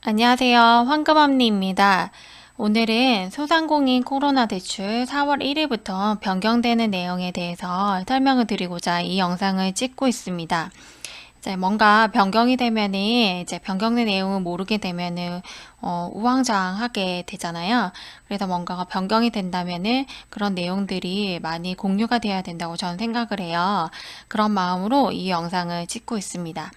안녕하세요. 황금언니입니다. 오늘은 소상공인 코로나 대출 4월 1일부터 변경되는 내용에 대해서 설명을 드리고자 이 영상을 찍고 있습니다. 이제 뭔가 변경이 되면은 이제 변경된 내용을 모르게 되면은 우왕좌왕하게 되잖아요. 그래서 뭔가가 변경이 된다면은 그런 내용들이 많이 공유가 돼야 된다고 저는 생각을 해요. 그런 마음으로 이 영상을 찍고 있습니다.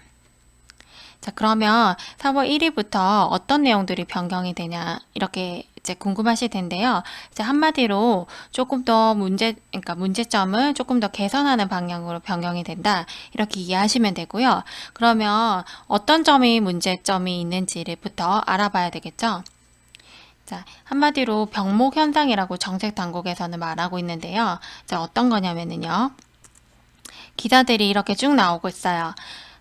자, 그러면 4월 1일부터 어떤 내용들이 변경이 되냐, 이렇게 이제 궁금하실 텐데요. 이제 한마디로 조금 더 그러니까 문제점을 조금 더 개선하는 방향으로 변경이 된다, 이렇게 이해하시면 되고요. 그러면 어떤 점이 문제점이 있는지부터 알아봐야 되겠죠? 자, 한마디로 병목 현상이라고 정책 당국에서는 말하고 있는데요. 자, 어떤 거냐면요. 기사들이 이렇게 쭉 나오고 있어요.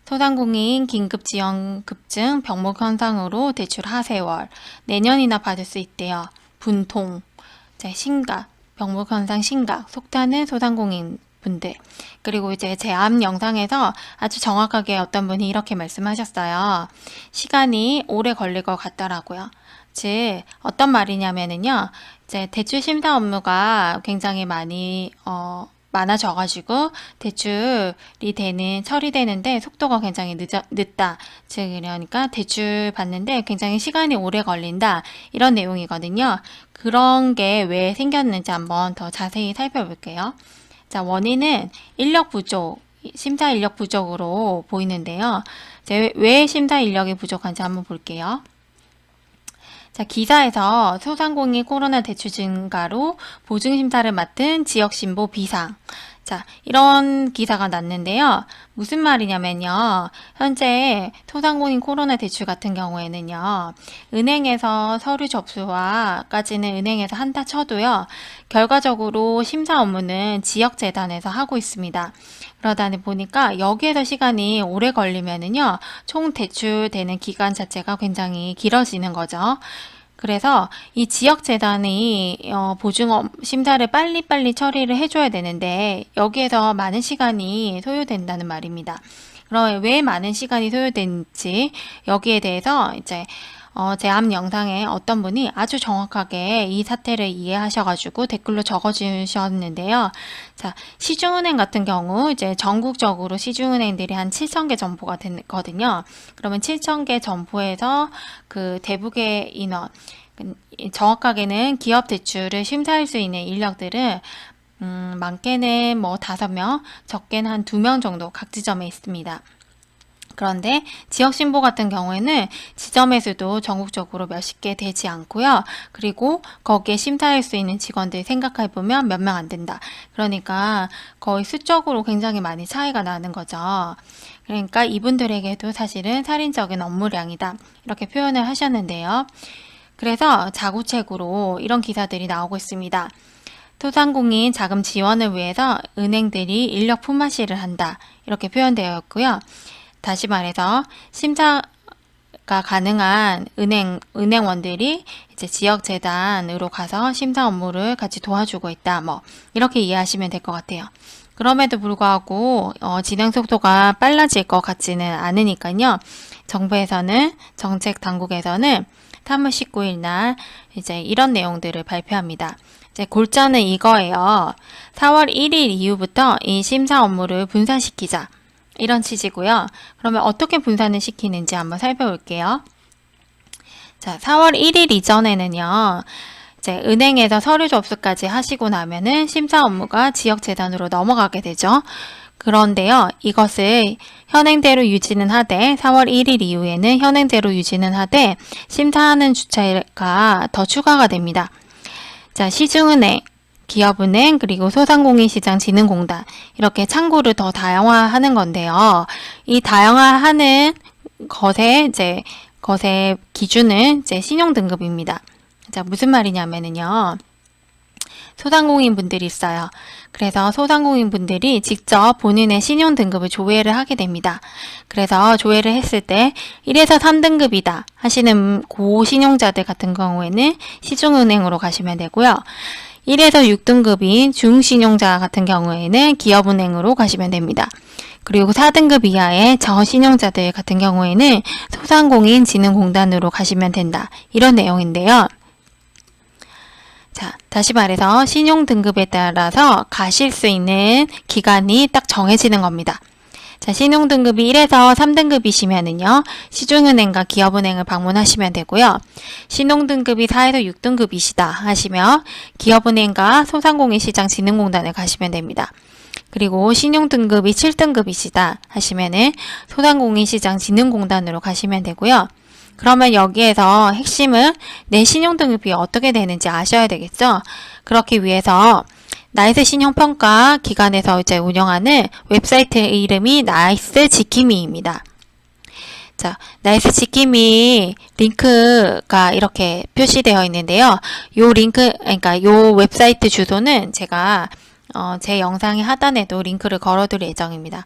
소상공인 긴급지원 급증 병목 현상으로 대출 하세월 내년이나 받을 수 있대요. 분통, 심각, 병목 현상 심각, 속타는 소상공인 분들. 그리고 이제 제 앞 영상에서 아주 정확하게 어떤 분이 이렇게 말씀하셨어요. 시간이 오래 걸릴 것 같더라고요. 즉 어떤 말이냐면은요. 이제 대출 심사 업무가 굉장히 많아져가지고 대출이 처리되는데 속도가 굉장히 늦다. 즉, 그러니까 대출 받는데 굉장히 시간이 오래 걸린다. 이런 내용이거든요. 그런 게 왜 생겼는지 한번 더 자세히 살펴볼게요. 자, 원인은 인력 부족, 심사 인력 부족으로 보이는데요. 이제 왜 심사 인력이 부족한지 한번 볼게요. 자, 기사에서 소상공인 코로나 대출 증가로 보증심사를 맡은 지역신보 비상. 자, 이런 기사가 났는데요. 무슨 말이냐면요. 현재 소상공인 코로나 대출 같은 경우에는요. 은행에서 서류 접수와까지는 은행에서 한다 쳐도요. 결과적으로 심사 업무는 지역재단에서 하고 있습니다. 그러다 보니까 여기에서 시간이 오래 걸리면은요. 총 대출되는 기간 자체가 굉장히 길어지는 거죠. 그래서 이 지역재단이 보증 심사를 빨리빨리 처리를 해줘야 되는데 여기에서 많은 시간이 소요된다는 말입니다. 그럼 왜 많은 시간이 소요된지 여기에 대해서 이제 제 앞 영상에 어떤 분이 아주 정확하게 이 사태를 이해하셔가지고 댓글로 적어주셨는데요. 자, 시중은행 같은 경우 이제 전국적으로 시중은행들이 한 7,000개 점포가 됐거든요. 그러면 7,000개 점포에서 그 대부분의 인원, 정확하게는 기업 대출을 심사할 수 있는 인력들은 많게는 뭐 5명, 적게는 한 2명 정도 각 지점에 있습니다. 그런데 지역신보 같은 경우에는 지점의 수도 전국적으로 몇십 개 되지 않고요. 그리고 거기에 심사할 수 있는 직원들 생각해보면 몇 명 안 된다. 그러니까 거의 수적으로 굉장히 많이 차이가 나는 거죠. 그러니까 이분들에게도 사실은 살인적인 업무량이다. 이렇게 표현을 하셨는데요. 그래서 자구책으로 이런 기사들이 나오고 있습니다. 소상공인 자금 지원을 위해서 은행들이 인력 품앗이를 한다. 이렇게 표현되어 있고요. 다시 말해서 심사가 가능한 은행원들이 이제 지역재단으로 가서 심사 업무를 같이 도와주고 있다. 뭐 이렇게 이해하시면 될 것 같아요. 그럼에도 불구하고 진행 속도가 빨라질 것 같지는 않으니까요. 정책 당국에서는 3월 19일 날 이제 이런 내용들을 발표합니다. 이제 골자는 이거예요. 4월 1일 이후부터 이 심사 업무를 분산시키자. 이런 취지고요. 그러면 어떻게 분산을 시키는지 한번 살펴볼게요. 자, 4월 1일 이전에는요. 이제 은행에서 서류 접수까지 하시고 나면은 심사 업무가 지역재단으로 넘어가게 되죠. 그런데요, 이것을 현행대로 유지는 하되 4월 1일 이후에는 현행대로 유지는 하되 심사하는 주체가 더 추가가 됩니다. 자, 시중은행, 기업은행, 그리고 소상공인시장진흥공단 이렇게 창구를 더 다양화하는 건데요. 이 다양화하는 것의 기준은 이제 신용등급입니다. 자, 무슨 말이냐면요. 소상공인 분들이 있어요. 그래서 소상공인 분들이 직접 본인의 신용등급을 조회를 하게 됩니다. 그래서 조회를 했을 때 1에서 3등급이다 하시는 고신용자들 같은 경우에는 시중은행으로 가시면 되고요. 1에서 6등급인 중신용자 같은 경우에는 기업은행으로 가시면 됩니다. 그리고 4등급 이하의 저신용자들 같은 경우에는 소상공인진흥공단으로 가시면 된다. 이런 내용인데요. 자, 다시 말해서 신용등급에 따라서 가실 수 있는 기간이 딱 정해지는 겁니다. 자, 신용등급이 1에서 3등급이시면은요, 시중은행과 기업은행을 방문하시면 되고요. 신용등급이 4에서 6등급이시다 하시면 기업은행과 소상공인시장진흥공단을 가시면 됩니다. 그리고 신용등급이 7등급이시다 하시면은 소상공인시장진흥공단으로 가시면 되고요. 그러면 여기에서 핵심은 내 신용등급이 어떻게 되는지 아셔야 되겠죠? 그렇기 위해서 나이스 신용평가 기관에서 이제 운영하는 웹사이트 이름이 나이스 지킴이입니다. 자, 나이스 지킴이 링크가 이렇게 표시되어 있는데요. 요 링크, 그러니까 요 웹사이트 주소는 제가 제 영상의 하단에도 링크를 걸어둘 예정입니다.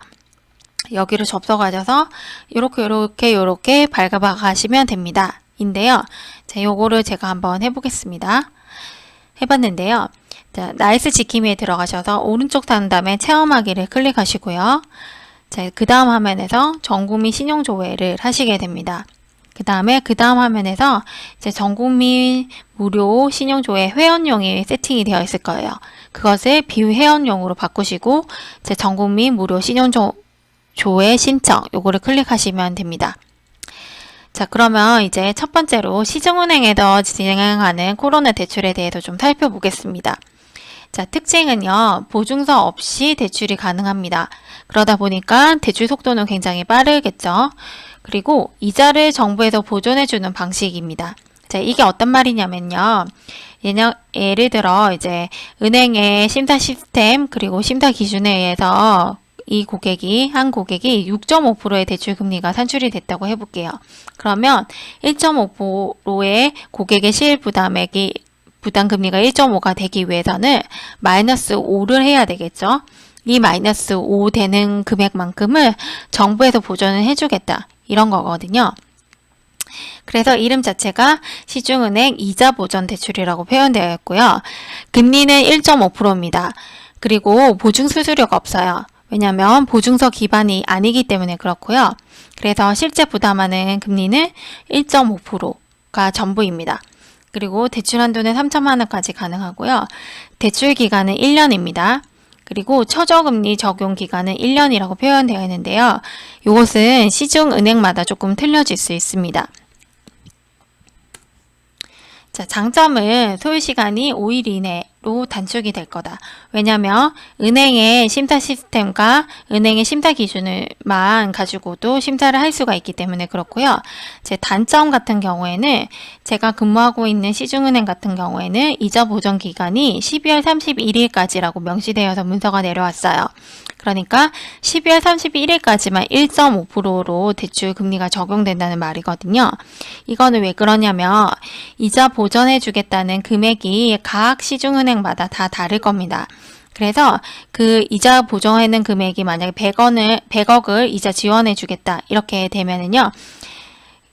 여기로 접속하셔서 요렇게 밟아 가시면 됩니다. 인데요. 자, 요거를 제가 한번 해보겠습니다. 해봤는데요. 자, 나이스 지킴이에 들어가셔서 오른쪽 상단에 체험하기를 클릭하시고요. 자, 그 다음 화면에서 전국민 신용조회를 하시게 됩니다. 그 다음 화면에서 이제 전국민 무료 신용조회 회원용이 세팅이 되어 있을 거예요. 그것을 비회원용으로 바꾸시고 이제 전국민 무료 신용조회 신청 요거를 클릭하시면 됩니다. 자, 그러면 이제 첫 번째로 시중은행에서 진행하는 코로나 대출에 대해서 좀 살펴보겠습니다. 자, 특징은요, 보증서 없이 대출이 가능합니다. 그러다 보니까 대출 속도는 굉장히 빠르겠죠. 그리고 이자를 정부에서 보존해주는 방식입니다. 자, 이게 어떤 말이냐면요. 예를 들어, 이제, 은행의 심사 시스템, 그리고 심사 기준에 의해서 한 고객이 6.5%의 대출 금리가 산출이 됐다고 해볼게요. 그러면 1.5%의 고객의 실부담액이 부담 금리가 1.5가 되기 위해서는 마이너스 5를 해야 되겠죠. 이 마이너스 5 되는 금액만큼을 정부에서 보전을 해주겠다. 이런 거거든요. 그래서 이름 자체가 시중은행 이자 보전 대출이라고 표현되어 있고요. 금리는 1.5%입니다. 그리고 보증 수수료가 없어요. 왜냐하면 보증서 기반이 아니기 때문에 그렇고요. 그래서 실제 부담하는 금리는 1.5%가 전부입니다. 그리고 대출 한도는 3천만 원까지 가능하고요. 대출 기간은 1년입니다. 그리고 최저금리 적용 기간은 1년이라고 표현되어 있는데요. 이것은 시중은행마다 조금 틀려질 수 있습니다. 자, 장점은 소요 시간이 5일 이내로 단축이 될 거다. 왜냐하면 은행의 심사 시스템과 은행의 심사 기준을만 가지고도 심사를 할 수가 있기 때문에 그렇고요. 제 단점 같은 경우에는 제가 근무하고 있는 시중은행 같은 경우에는 이자 보전 기간이 12월 31일까지라고 명시되어서 문서가 내려왔어요. 그러니까 12월 31일까지만 1.5%로 대출 금리가 적용된다는 말이거든요. 이거는 왜 그러냐면 이자 보전해 주겠다는 금액이 각 시중은행마다 다 다를 겁니다. 그래서 그 이자 보전하는 금액이 만약에 100억을 이자 지원해 주겠다 이렇게 되면은요.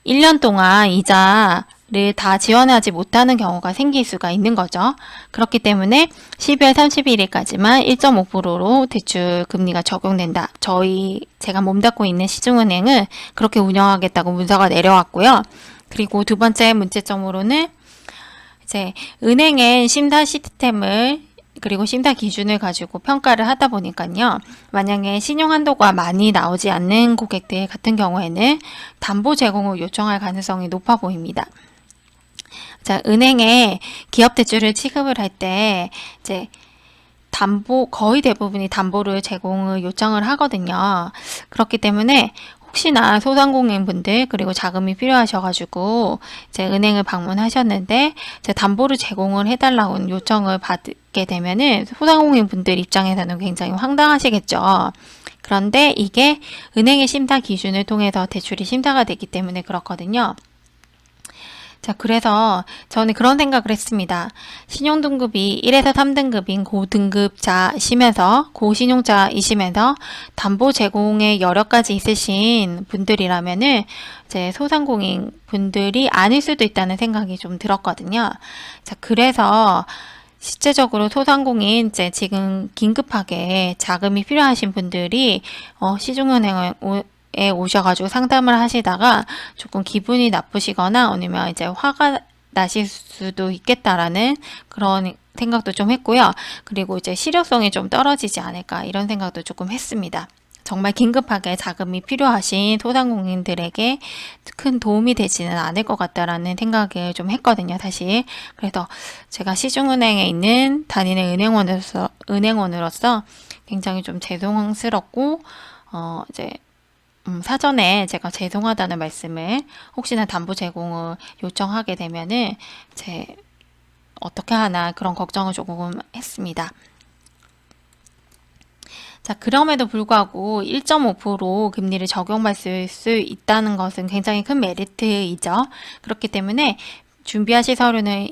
1년 동안 이자를 다 지원하지 못하는 경우가 생길 수가 있는 거죠. 그렇기 때문에 12월 31일까지만 1.5%로 대출 금리가 적용된다. 제가 몸담고 있는 시중은행은 그렇게 운영하겠다고 문서가 내려왔고요. 그리고 두 번째 문제점으로는 이제 은행의 심사 시스템을 그리고 심사 기준을 가지고 평가를 하다 보니까요. 만약에 신용 한도가 많이 나오지 않는 고객들 같은 경우에는 담보 제공을 요청할 가능성이 높아 보입니다. 자, 은행에 기업 대출을 취급을 할 때 이제 거의 대부분이 담보를 제공을 요청을 하거든요. 그렇기 때문에 혹시나 소상공인분들 그리고 자금이 필요하셔가지고 이제 은행을 방문하셨는데 이제 담보를 제공을 해달라고 요청을 받게 되면은 소상공인분들 입장에서는 굉장히 황당하시겠죠. 그런데 이게 은행의 심사 기준을 통해서 대출이 심사가 되기 때문에 그렇거든요. 자, 그래서 저는 그런 생각을 했습니다. 신용등급이 1에서 3등급인 고등급자이시면서 고신용자이시면서 담보 제공에 여력까지 있으신 분들이라면은 이제 소상공인 분들이 아닐 수도 있다는 생각이 좀 들었거든요. 자, 그래서 실제적으로 소상공인 이제 지금 긴급하게 자금이 필요하신 분들이 시중은행에 오셔가지고 상담을 하시다가 조금 기분이 나쁘시거나 아니면 이제 화가 나실 수도 있겠다라는 그런 생각도 좀 했고요. 그리고 이제 실효성이 좀 떨어지지 않을까 이런 생각도 조금 했습니다. 정말 긴급하게 자금이 필요하신 소상공인들에게 큰 도움이 되지는 않을 것 같다라는 생각을 좀 했거든요, 사실. 그래서 제가 시중은행에 있는 다니는 은행원으로서 굉장히 좀 죄송스럽고, 이제, 사전에 제가 죄송하다는 말씀을 혹시나 담보 제공을 요청하게 되면은 어떻게 하나 그런 걱정을 조금 했습니다. 자, 그럼에도 불구하고 1.5% 금리를 적용받을 수 있다는 것은 굉장히 큰 메리트이죠. 그렇기 때문에 준비하실 서류는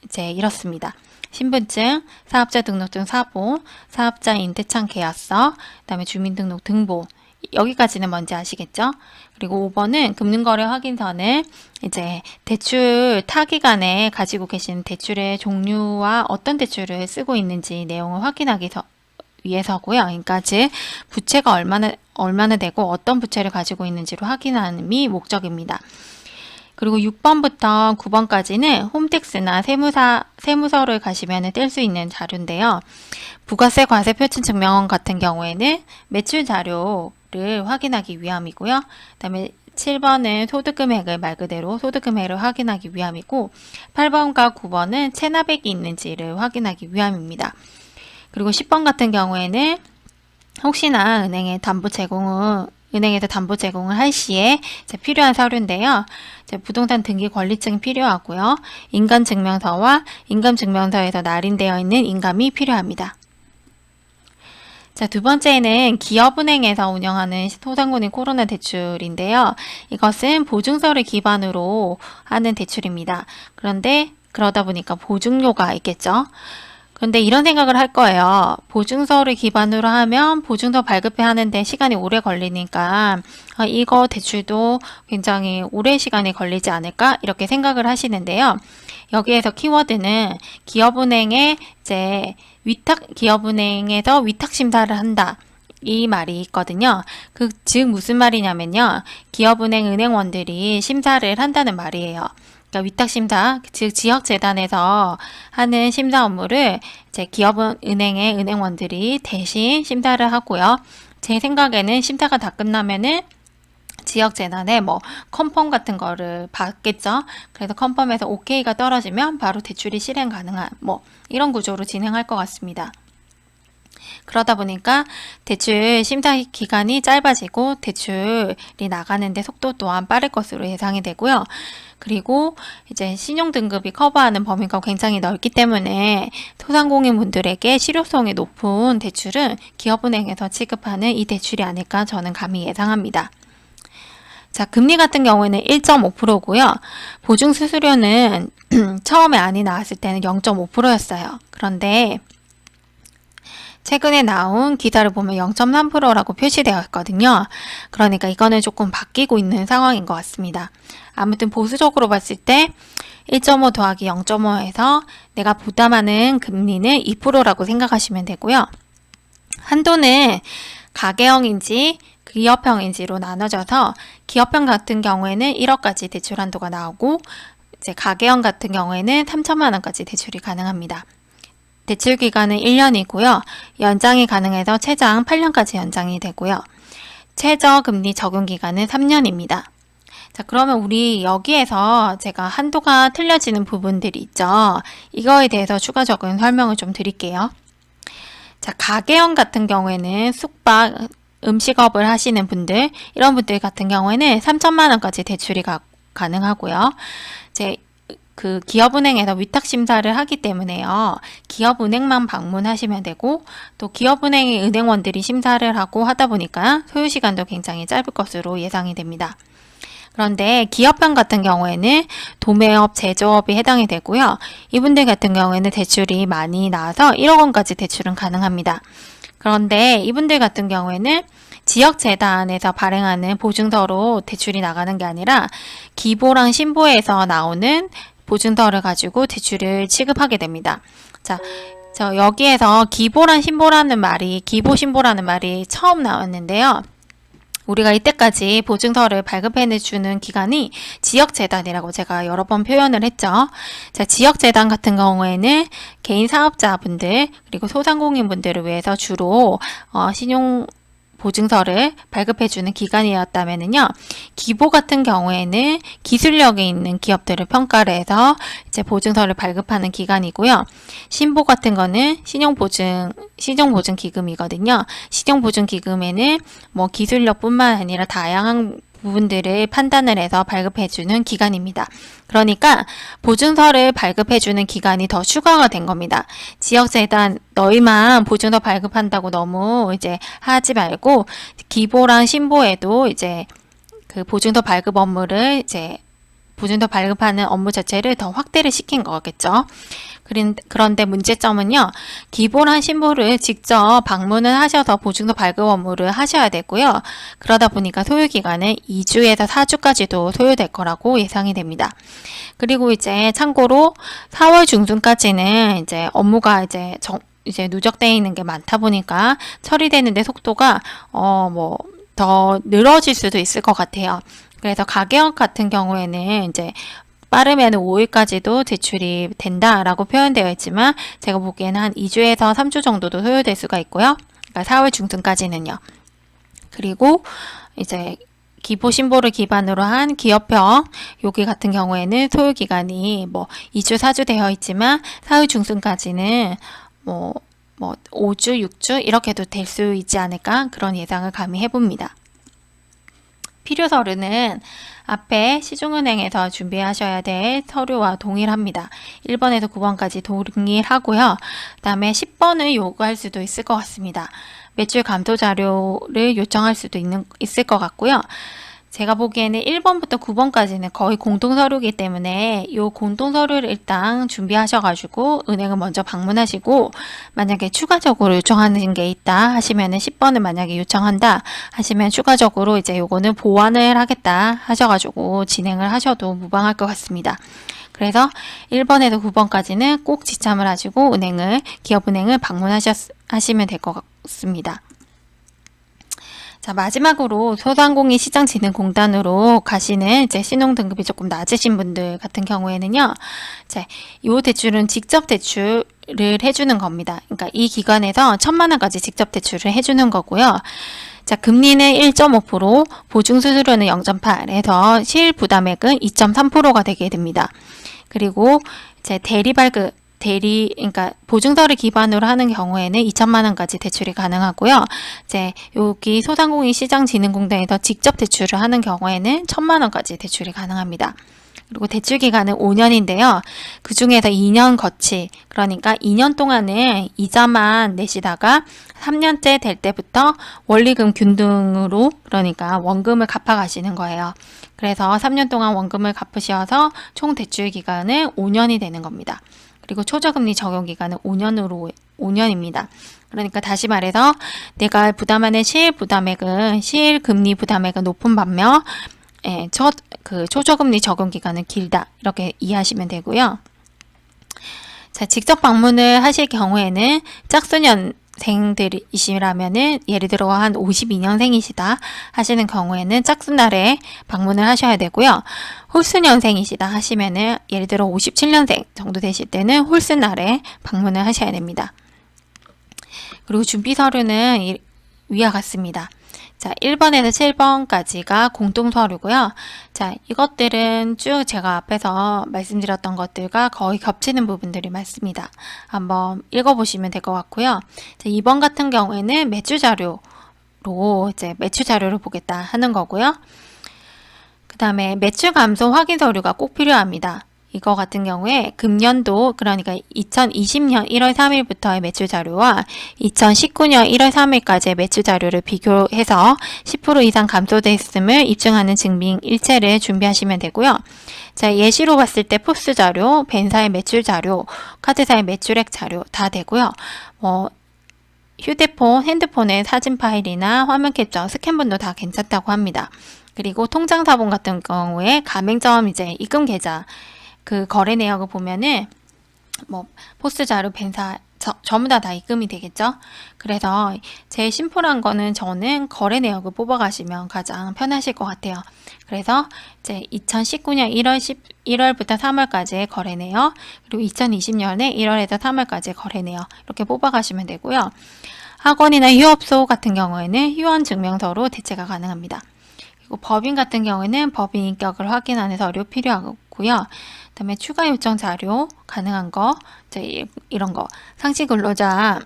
이제 이렇습니다. 신분증, 사업자 등록증 사본, 사업자 임대차 계약서, 그다음에 주민등록 등본. 여기까지는 뭔지 아시겠죠? 그리고 5번은 금융거래 확인서는 이제 대출 타기간에 가지고 계신 대출의 종류와 어떤 대출을 쓰고 있는지 내용을 확인하기 위해서고요. 그러니까 즉 부채가 얼마나 되고 어떤 부채를 가지고 있는지를 확인함이 목적입니다. 그리고 6번부터 9번까지는 홈택스나 세무서를 가시면 뗄 수 있는 자료인데요. 부가세 과세 표준 증명원 같은 경우에는 매출 자료를 확인하기 위함이고요. 그다음에 7번은 소득금액을 말 그대로 소득금액을 확인하기 위함이고 8번과 9번은 체납액이 있는지를 확인하기 위함입니다. 그리고 10번 같은 경우에는 혹시나 은행에서 담보 제공을 할 시에 필요한 서류인데요. 부동산 등기 권리증이 필요하고요. 인감증명서와 인감증명서에서 날인되어 있는 인감이 필요합니다. 자, 두 번째는 기업은행에서 운영하는 소상공인 코로나 대출인데요. 이것은 보증서를 기반으로 하는 대출입니다. 그런데 그러다 보니까 보증료가 있겠죠. 그런데 이런 생각을 할 거예요. 보증서를 기반으로 하면 보증서 발급해 하는데 시간이 오래 걸리니까 이거 대출도 굉장히 오래 시간이 걸리지 않을까? 이렇게 생각을 하시는데요. 여기에서 키워드는 기업은행에서 위탁 심사를 한다. 이 말이 있거든요. 즉 무슨 말이냐면요. 기업은행 은행원들이 심사를 한다는 말이에요. 그러니까 위탁심사, 즉 지역재단에서 하는 심사 업무를 이제 기업은행의 은행원들이 대신 심사를 하고요. 제 생각에는 심사가 다 끝나면은 지역재단에 컨펌 같은 거를 받겠죠. 그래서 컨펌에서 OK가 떨어지면 바로 대출이 실행 가능한 이런 구조로 진행할 것 같습니다. 그러다 보니까 대출 심사 기간이 짧아지고 대출이 나가는데 속도 또한 빠를 것으로 예상이 되고요. 그리고 이제 신용등급이 커버하는 범위가 굉장히 넓기 때문에 소상공인 분들에게 실효성이 높은 대출은 기업은행에서 취급하는 이 대출이 아닐까 저는 감히 예상합니다. 자, 금리 같은 경우에는 1.5%고요. 보증 수수료는 처음에 안이 나왔을 때는 0.5%였어요. 그런데 최근에 나온 기사를 보면 0.3%라고 표시되어 있거든요. 그러니까 이거는 조금 바뀌고 있는 상황인 것 같습니다. 아무튼 보수적으로 봤을 때 1.5 더하기 0.5에서 내가 부담하는 금리는 2%라고 생각하시면 되고요. 한도는 가계형인지 기업형인지로 나눠져서 기업형 같은 경우에는 1억까지 대출 한도가 나오고 이제 가계형 같은 경우에는 3천만 원까지 대출이 가능합니다. 대출 기간은 1년이고요. 연장이 가능해서 최장 8년까지 연장이 되고요. 최저 금리 적용 기간은 3년입니다. 자, 그러면 우리 여기에서 제가 한도가 틀려지는 부분들이 있죠. 이거에 대해서 추가적인 설명을 좀 드릴게요. 자, 가게형 같은 경우에는 숙박, 음식업을 하시는 분들, 이런 분들 같은 경우에는 3천만 원까지 대출이 가능하고요. 기업은행에서 위탁심사를 하기 때문에요. 기업은행만 방문하시면 되고 또 기업은행의 은행원들이 심사를 하고 하다 보니까 소요시간도 굉장히 짧을 것으로 예상이 됩니다. 그런데 기업형 같은 경우에는 도매업, 제조업이 해당이 되고요. 이분들 같은 경우에는 대출이 많이 나와서 1억 원까지 대출은 가능합니다. 그런데 이분들 같은 경우에는 지역재단에서 발행하는 보증서로 대출이 나가는 게 아니라 기보랑 신보에서 나오는 보증서를 가지고 대출을 취급하게 됩니다. 자, 여기에서 기보란 신보라는 말이, 기보신보라는 말이 처음 나왔는데요. 우리가 이때까지 보증서를 발급해주는 기관이 지역재단이라고 제가 여러 번 표현을 했죠. 자, 지역재단 같은 경우에는 개인 사업자분들 그리고 소상공인분들을 위해서 주로 신용 보증서를 발급해주는 기관이었다면요. 기보 같은 경우에는 기술력이 있는 기업들을 평가를 해서 이제 보증서를 발급하는 기관이고요. 신보 같은 거는 신용보증기금이거든요. 신용보증기금에는 뭐 기술력뿐만 아니라 다양한 부분들을 판단을 해서 발급해주는 기관입니다. 그러니까 보증서를 발급해주는 기관이 더 추가가 된 겁니다. 지역재단 너희만 보증서 발급한다고 너무 이제 하지 말고 기보랑 신보에도 이제 그 보증서 발급 업무를 이제 보증서 발급하는 업무 자체를 더 확대를 시킨 거겠죠. 그런데 문제점은요. 기보랑 신보를 직접 방문을 하셔서 보증서 발급 업무를 하셔야 되고요. 그러다 보니까 소요기간은 2주에서 4주까지도 소요될 거라고 예상이 됩니다. 그리고 이제 참고로 4월 중순까지는 이제 업무가 이제 누적되어 있는 게 많다 보니까 처리되는데 속도가 더 늘어질 수도 있을 것 같아요. 그래서 가계약 같은 경우에는 이제 빠르면 5일까지도 제출이 된다라고 표현되어 있지만 제가 보기에는 한 2주에서 3주 정도도 소요될 수가 있고요. 그러니까 4월 중순까지는요. 그리고 이제 기보 신보를 기반으로 한 기업형 여기 같은 경우에는 소요 기간이 2주, 4주 되어 있지만 4월 중순까지는 5주, 6주 이렇게도 될 수 있지 않을까 그런 예상을 감히 해봅니다. 필요 서류는 앞에 시중은행에서 준비하셔야 될 서류와 동일합니다. 1번에서 9번까지 동일하고요. 그 다음에 10번을 요구할 수도 있을 것 같습니다. 매출 감소 자료를 요청할 수도 있을 것 같고요. 제가 보기에는 1번부터 9번까지는 거의 공동서류이기 때문에 이 공동서류를 일단 준비하셔가지고 은행을 먼저 방문하시고 만약에 추가적으로 요청하는 게 있다 하시면은 10번을 만약에 요청한다 하시면 추가적으로 이제 요거는 보완을 하겠다 하셔가지고 진행을 하셔도 무방할 것 같습니다. 그래서 1번에서 9번까지는 꼭 지참을 하시고 기업은행을 방문하시면 될 것 같습니다. 자, 마지막으로 소상공인 시장진흥공단으로 가시는 이제 신용등급이 조금 낮으신 분들 같은 경우에는요, 자, 요 대출은 직접 대출을 해주는 겁니다. 그러니까 이 기관에서 1,000만 원까지 직접 대출을 해주는 거고요. 자, 금리는 1.5%, 보증수수료는 0.8에서 실부담액은 2.3%가 되게 됩니다. 그리고 이제 그러니까 보증서를 기반으로 하는 경우에는 2,000만 원까지 대출이 가능하고요. 이제 여기 소상공인 시장진흥공단에서 직접 대출을 하는 경우에는 1,000만 원까지 대출이 가능합니다. 그리고 대출 기간은 5년인데요. 그 중에서 2년 거치, 그러니까 2년 동안은 이자만 내시다가 3년째 될 때부터 원리금 균등으로, 그러니까 원금을 갚아가시는 거예요. 그래서 3년 동안 원금을 갚으셔서 총 대출 기간은 5년이 되는 겁니다. 그리고 초저금리 적용 기간은 5년입니다. 그러니까 다시 말해서 내가 부담하는 실금리 부담액은 높은 반면 초저금리 적용 기간은 길다. 이렇게 이해하시면 되고요. 자, 직접 방문을 하실 경우에는 짝수년생들이시라면은 예를 들어 한 52년생이시다 하시는 경우에는 짝수날에 방문을 하셔야 되고요. 홀수년생이시다 하시면은 예를 들어 57년생 정도 되실 때는 홀수날에 방문을 하셔야 됩니다. 그리고 준비 서류는 위와 같습니다. 자, 1번에서 7번까지가 공동서류고요. 자, 이것들은 쭉 제가 앞에서 말씀드렸던 것들과 거의 겹치는 부분들이 많습니다. 한번 읽어보시면 될 것 같고요. 자, 2번 같은 경우에는 매출 자료를 보겠다 하는 거고요. 그 다음에 매출 감소 확인 서류가 꼭 필요합니다. 이거 같은 경우에 금년도, 그러니까 2020년 1월 3일부터의 매출 자료와 2019년 1월 3일까지의 매출 자료를 비교해서 10% 이상 감소됐음을 입증하는 증빙 일체를 준비하시면 되고요. 자, 예시로 봤을 때 포스 자료, 벤사의 매출 자료, 카드사의 매출액 자료 다 되고요. 핸드폰의 사진 파일이나 화면 캡처, 스캔본도 다 괜찮다고 합니다. 그리고 통장 사본 같은 경우에 가맹점 이제 입금 계좌 그 거래 내역을 보면은 뭐 포스 자료 벤사 전부 다 입금이 되겠죠. 그래서 제일 심플한 거는 저는 거래 내역을 뽑아가시면 가장 편하실 것 같아요. 그래서 이제 2019년 1월부터 3월까지의 거래 내역, 그리고 2020년에 1월에서 3월까지의 거래 내역 이렇게 뽑아가시면 되고요. 학원이나 휴업소 같은 경우에는 휴원 증명서로 대체가 가능합니다. 그리고 법인 같은 경우에는 법인 인격을 확인하는 서류 필요하고요. 그다음에 추가 요청 자료 가능한 거, 이제 이런 거 상시 근로자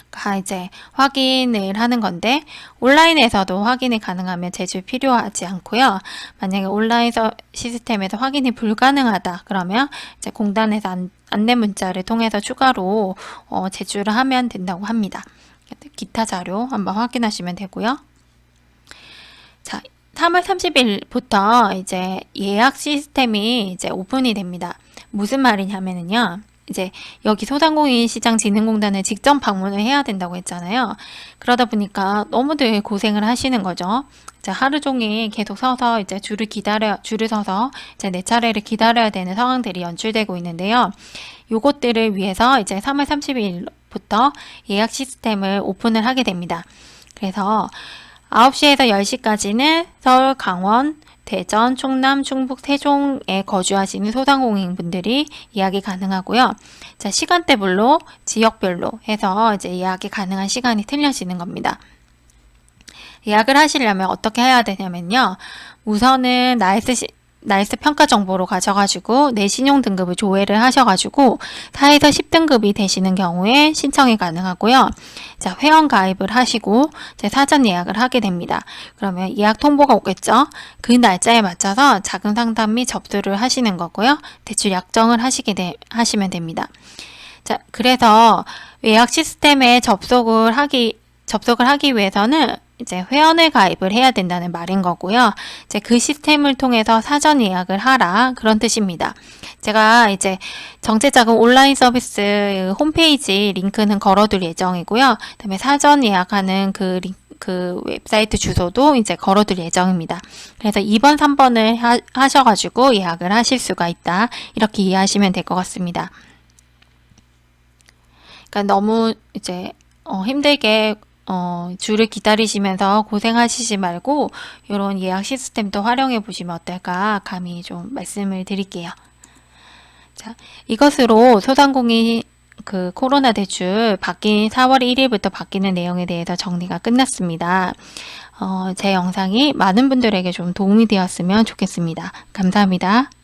가 이제 확인을 하는 건데, 온라인에서도 확인이 가능하면 제출 필요하지 않고요. 만약에 온라인 시스템에서 확인이 불가능하다 그러면 이제 공단에서 안내 문자를 통해서 추가로 제출을 하면 된다고 합니다. 기타 자료 한번 확인하시면 되고요. 자, 3월 30일부터 이제 예약 시스템이 이제 오픈이 됩니다. 무슨 말이냐면요. 이제 여기 소상공인시장진흥공단을 직접 방문을 해야 된다고 했잖아요. 그러다 보니까 너무들 고생을 하시는 거죠. 이제 하루 종일 계속 서서 이제 줄을 서서 이제 내 차례를 기다려야 되는 상황들이 연출되고 있는데요. 요것들을 위해서 이제 3월 30일부터 예약 시스템을 오픈을 하게 됩니다. 그래서 9시에서 10시까지는 서울, 강원, 대전, 충남, 충북, 세종에 거주하시는 소상공인분들이 예약이 가능하고요. 자, 시간대별로, 지역별로 해서 이제 예약이 가능한 시간이 틀려지는 겁니다. 예약을 하시려면 어떻게 해야 되냐면요. 우선은 나이스 평가 정보로 가셔가지고 내 신용 등급을 조회를 하셔가지고 4에서 10등급이 되시는 경우에 신청이 가능하고요. 자, 회원 가입을 하시고 이제 사전 예약을 하게 됩니다. 그러면 예약 통보가 오겠죠. 그 날짜에 맞춰서 자금 상담 및 접수를 하시는 거고요. 대출 약정을 하시면 됩니다. 자, 그래서 예약 시스템에 접속을 하기 위해서는 이제 회원을 가입을 해야 된다는 말인 거고요. 이제 그 시스템을 통해서 사전 예약을 하라, 그런 뜻입니다. 제가 이제 정책자금 온라인 서비스 홈페이지 링크는 걸어둘 예정이고요. 그다음에 사전 예약하는 그 웹사이트 주소도 이제 걸어둘 예정입니다. 그래서 2번, 3번을 하셔가지고 예약을 하실 수가 있다. 이렇게 이해하시면 될 것 같습니다. 그러니까 너무 이제 힘들게 줄을 기다리시면서 고생하시지 말고 이런 예약 시스템도 활용해 보시면 어떨까 감히 좀 말씀을 드릴게요. 자, 이것으로 소상공인 코로나 대출 바뀐 4월 1일부터 바뀌는 내용에 대해서 정리가 끝났습니다. 제 영상이 많은 분들에게 좀 도움이 되었으면 좋겠습니다. 감사합니다.